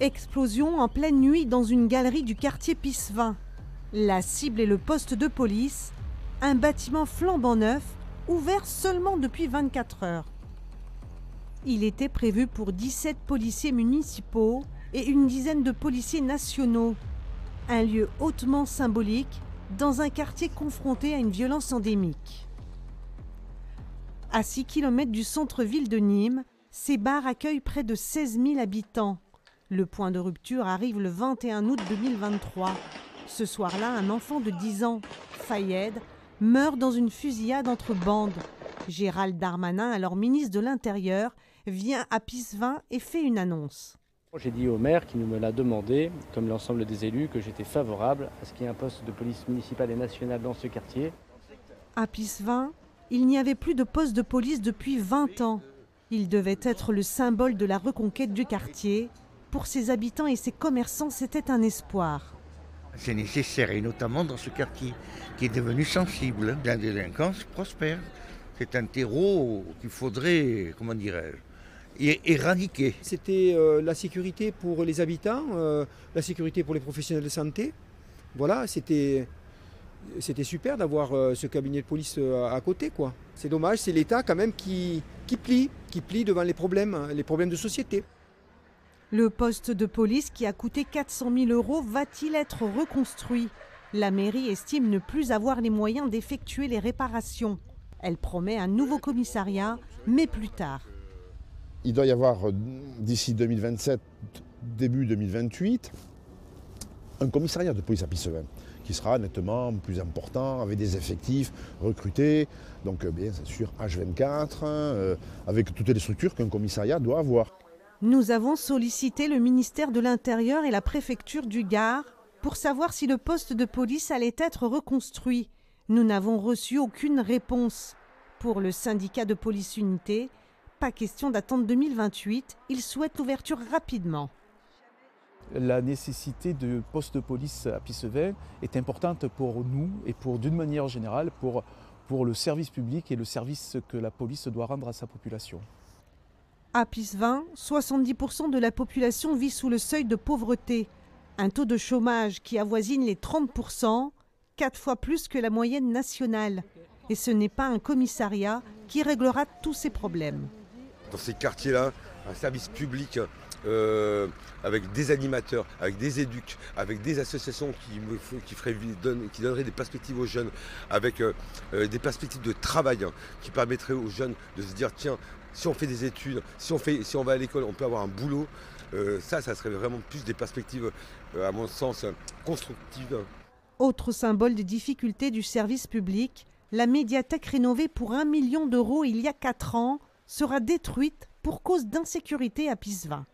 Explosion en pleine nuit dans une galerie du quartier Pissevin. La cible est le poste de police, un bâtiment flambant neuf, ouvert seulement depuis 24 heures. Il était prévu pour 17 policiers municipaux et une dizaine de policiers nationaux. Un lieu hautement symbolique dans un quartier confronté à une violence endémique. À 6 km du centre-ville de Nîmes, ces bars accueillent près de 16 000 habitants. Le point de rupture arrive le 21 août 2023. Ce soir-là, un enfant de 10 ans, Fayed, meurt dans une fusillade entre bandes. Gérald Darmanin, alors ministre de l'Intérieur, vient à Pissevin et fait une annonce. J'ai dit au maire qui nous me l'a demandé, comme l'ensemble des élus, que j'étais favorable à ce qu'il y ait un poste de police municipale et nationale dans ce quartier. À Pissevin, il n'y avait plus de poste de police depuis 20 ans. Il devait être le symbole de la reconquête du quartier. Pour ses habitants et ses commerçants, c'était un espoir. C'est nécessaire, et notamment dans ce quartier qui est devenu sensible. La délinquance prospère. C'est un terreau qu'il faudrait, comment dirais-je, éradiquer. C'était la sécurité pour les habitants, la sécurité pour les professionnels de santé. Voilà, c'était super d'avoir ce cabinet de police à côté, quoi. C'est dommage, c'est l'État quand même qui plie devant les problèmes de société. Le poste de police qui a coûté 400 000 € va-t-il être reconstruit? La mairie estime ne plus avoir les moyens d'effectuer les réparations. Elle promet un nouveau commissariat, mais plus tard. Il doit y avoir d'ici 2027, début 2028, un commissariat de police à Pissevin qui sera nettement plus important, avec des effectifs recrutés, donc bien sûr H24, avec toutes les structures qu'un commissariat doit avoir. Nous avons sollicité le ministère de l'Intérieur et la préfecture du Gard pour savoir si le poste de police allait être reconstruit. Nous n'avons reçu aucune réponse. Pour le syndicat de police unité, pas question d'attendre 2028, ils souhaitent l'ouverture rapidement. La nécessité de poste de police à Pissevin est importante pour nous et d'une manière générale pour le service public et le service que la police doit rendre à sa population. À Pissevin, 70% de la population vit sous le seuil de pauvreté. Un taux de chômage qui avoisine les 30%, 4 fois plus que la moyenne nationale. Et ce n'est pas un commissariat qui réglera tous ces problèmes. Dans ces quartiers-là, un service public avec des animateurs, avec des éducs, avec des associations qui donneraient des perspectives aux jeunes, avec des perspectives de travail qui permettraient aux jeunes de se dire tiens, si on fait des études, si on va à l'école, on peut avoir un boulot. Ça serait vraiment plus des perspectives, à mon sens, constructives. Autre symbole des difficultés du service public, la médiathèque rénovée pour 1 million € il y a 4 ans sera détruite pour cause d'insécurité à Pissevin.